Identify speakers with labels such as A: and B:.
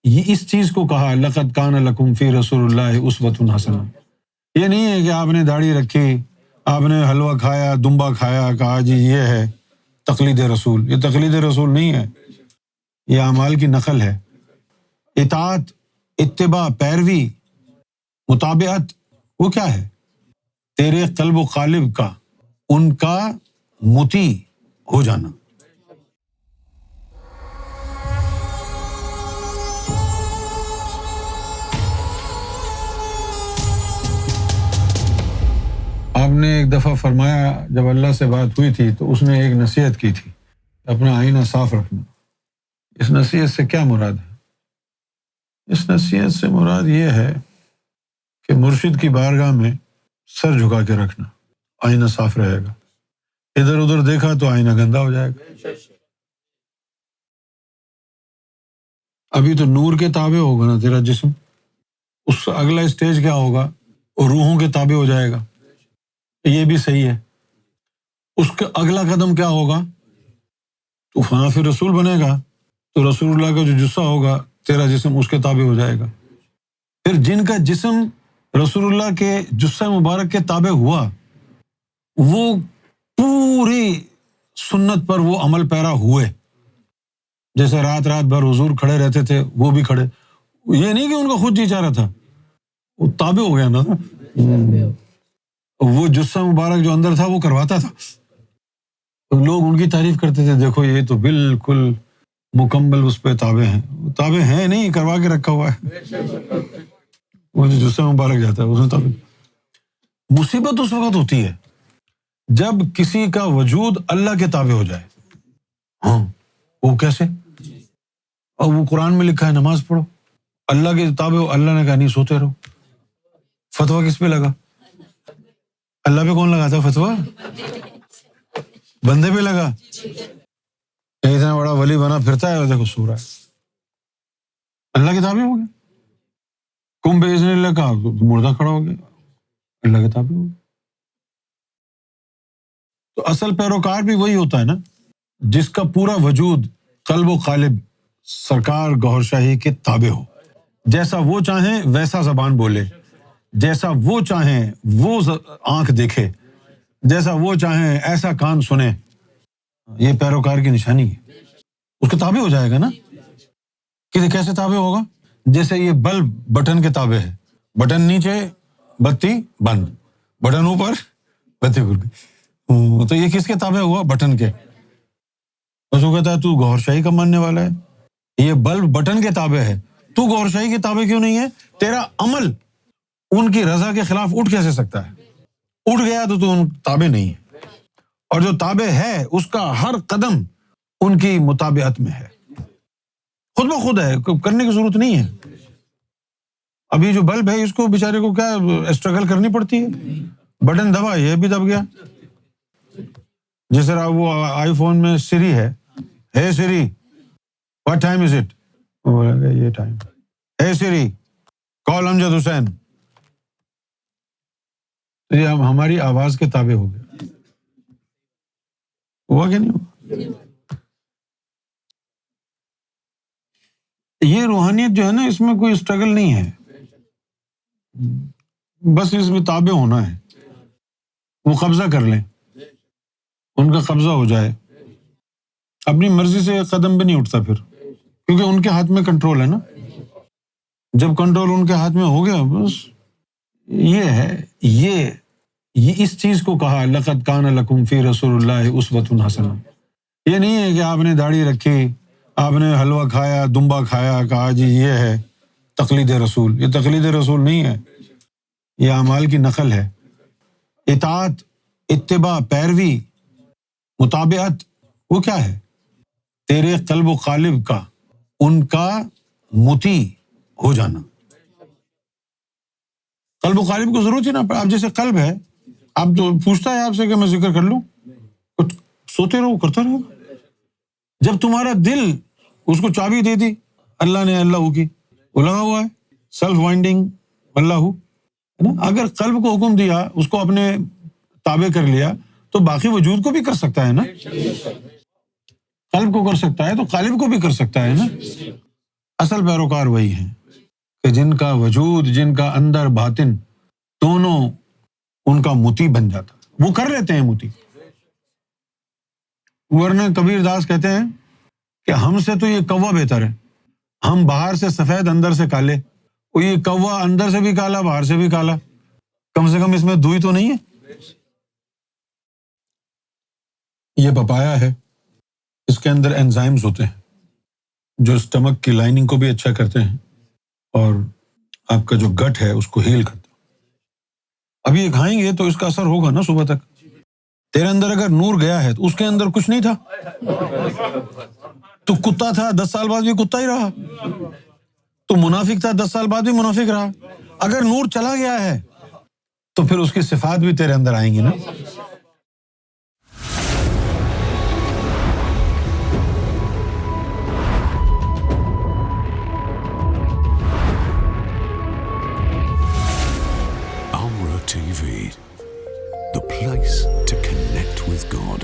A: یہ اس چیز کو کہا لقد کان لکم فی رسول اللہ اسوۃ حسنہ. یہ نہیں ہے کہ آپ نے داڑھی رکھی، آپ نے حلوہ کھایا، دمبا کھایا، کہا جی یہ ہے تقلید رسول. یہ تقلید رسول نہیں ہے، یہ اعمال کی نقل ہے. اطاعت، اتباع، پیروی، متابعت، وہ کیا ہے؟ تیرے قلب و قالب کا، ان کا مطیع ہو جانا. آپ نے ایک دفعہ فرمایا جب اللہ سے بات ہوئی تھی تو اس نے ایک نصیحت کی تھی، اپنا آئینہ صاف رکھنا. اس نصیحت سے کیا مراد ہے؟ اس نصیحت سے مراد یہ ہے کہ مرشد کی بارگاہ میں سر جھکا کے رکھنا، آئینہ صاف رہے گا. ادھر ادھر دیکھا تو آئینہ گندا ہو جائے گا. ابھی تو نور کے تابع ہوگا نا تیرا جسم، اس سے اگلا اسٹیج کیا ہوگا؟ روحوں کے تابع ہو جائے گا. یہ بھی صحیح ہے. اس کا اگلا قدم کیا ہوگا؟ تو فنافی رسول بنے گا تو رسول اللہ کا جو جسہ ہوگا تیرا جسم اس کے تابع ہو جائے گا. پھر جن کا جسم رسول اللہ کے جسہ مبارک کے تابع ہوا، وہ پوری سنت پر وہ عمل پیرا ہوئے. جیسے رات بھر حضور کھڑے رہتے تھے، وہ بھی کھڑے. یہ نہیں کہ ان کا خود جی چاہ رہا تھا، وہ تابع ہو گیا نا. وہ جسہ مبارک جو اندر تھا وہ کرواتا تھا. لوگ ان کی تعریف کرتے تھے، دیکھو یہ تو بالکل مکمل اس پہ تابع ہیں. تابع ہیں نہیں، کروا کے رکھا ہوا ہے. وہ جو جسہ مبارک جاتا ہے اس میں تابع. مصیبت اس وقت ہوتی ہے جب کسی کا وجود اللہ کے تابع ہو جائے. ہاں وہ کیسے؟ اور وہ قرآن میں لکھا ہے نماز پڑھو، اللہ کے تابع ہو. اللہ نے کہا نہیں، سوتے رہو. فتویٰ کس پہ لگا؟ اللہ پہ کون لگاتا فتویٰ؟ بندے پہ لگا. اتنا بڑا ولی بنا پھرتا ہے اور دیکھو سو رہا ہے. اللہ کے تابع ہو گیا. کم بإذن اللہ کا مردہ کھڑا ہو گیا، اللہ کے تابع ہو گیا. تو اصل پیروکار بھی وہی ہوتا ہے نا جس کا پورا وجود قلب و قالب سرکار گوہر شاہی کے تابع ہو. جیسا وہ چاہیں ویسا زبان بولے، جیسا وہ چاہیں وہ آنکھ دیکھے، جیسا وہ چاہیں ایسا کان سنے. یہ پیروکار کی نشانی ہے. اس کے تابع ہو جائے گا نا. کیسے تابع ہوگا؟ جیسے یہ بلب بٹن کے تابع ہے. بٹن نیچے بتی بند، بٹن اوپر بتی کھل گئی. تو یہ کس کے تابع ہوا؟ بٹن کے. بس وہ کہتا ہے تو گوہر شاہی کا ماننے والا ہے، یہ بلب بٹن کے تابع ہے، تو گوہر شاہی کے تابع کیوں نہیں ہے؟ تیرا عمل ان کی رضا کے خلاف اٹھ کیسے سکتا ہے؟ اٹھ گیا تو ان تابع نہیں ہے. اور جو تابع ہے اس کا ہر قدم ان کی مطابعت میں ہے، خود بخود ہے، کرنے کی ضرورت نہیں ہے. ابھی جو بلب ہے اس کو بیچارے کو کیا اسٹرگل کرنی پڑتی ہے؟ بٹن دبا، یہ بھی دب گیا. جس طرح وہ آئی فون میں سری ہے، ہے سری واٹ ٹائم از اٹ، یہ ٹائم. ہے سری کال امجد حسین. یہ ہماری آواز کے تابع ہو گیا. ہوا کہ نہیں ہوا؟ یہ روحانیت جو ہے نا، اس میں کوئی اسٹرگل نہیں ہے، بس اس میں تابع ہونا ہے. وہ قبضہ کر لیں، ان کا قبضہ ہو جائے. اپنی مرضی سے ایک قدم بھی نہیں اٹھتا پھر، کیونکہ ان کے ہاتھ میں کنٹرول ہے نا. جب کنٹرول ان کے ہاتھ میں ہو گیا بس. یہ ہے، یہ اس چیز کو کہا لقد کان لکم فی رسول اللہ اسوۃ حسنہ. یہ نہیں ہے کہ آپ نے داڑھی رکھی، آپ نے حلوہ کھایا، دمبا کھایا، کہا جی یہ ہے تقلید رسول. یہ تقلید رسول نہیں ہے، یہ اعمال کی نقل ہے. اطاعت، اتباع، پیروی، متابعت، وہ کیا ہے؟ تیرے قلب و قالب کا، ان کا مطیع ہو جانا. قلب و قالب کو ضرورت ہی نہ پڑے. آپ جیسے قلب ہے، آپ تو پوچھتا ہے آپ سے کہ میں ذکر کر لوں، سوتے رہو، کرتا رہو. جب تمہارا دل اس کو چابی دے دی اللہ نے، اللہ کی وہ لگا ہوا ہے سیلف وائنڈنگ اللہ ہے نا. اگر قلب کو حکم دیا، اس کو اپنے تابع کر لیا، تو باقی وجود کو بھی کر سکتا ہے نا. قلب کو کر سکتا ہے تو قالب کو بھی کر سکتا ہے نا. اصل پیروکار وہی ہیں کہ جن کا وجود، جن کا اندر باطن دونوں ان کا متی بن جاتا، وہ کر لیتے ہیں متی. ورنہ کبیر داس کہتے ہیں کہ ہم سے تو یہ کوا بہتر ہے، ہم باہر سے سفید اندر سے کالے، اور یہ کوا اندر سے بھی کالا باہر سے بھی کالا، کم سے کم اس میں دوئی تو نہیں ہے. یہ پپایا ہے، اس کے اندر انزائمز ہوتے ہیں جو اسٹمک کی لائننگ کو بھی اچھا کرتے ہیں اور آپ کا جو گٹ ہے اس کو ہیل کرتے ہیں. اب یہ کھائیں گے تو اس کا اثر ہوگا نا صبح تک. تیرے اندر اگر نور گیا ہے تو اس کے اندر کچھ نہیں تھا، تو کتا تھا 10 سال بعد بھی کتا ہی رہا، تو منافق تھا 10 سال بعد بھی منافق رہا. اگر نور چلا گیا ہے تو پھر اس کی صفات بھی تیرے اندر آئیں گی نا.
B: Amra TV, the place to connect with God.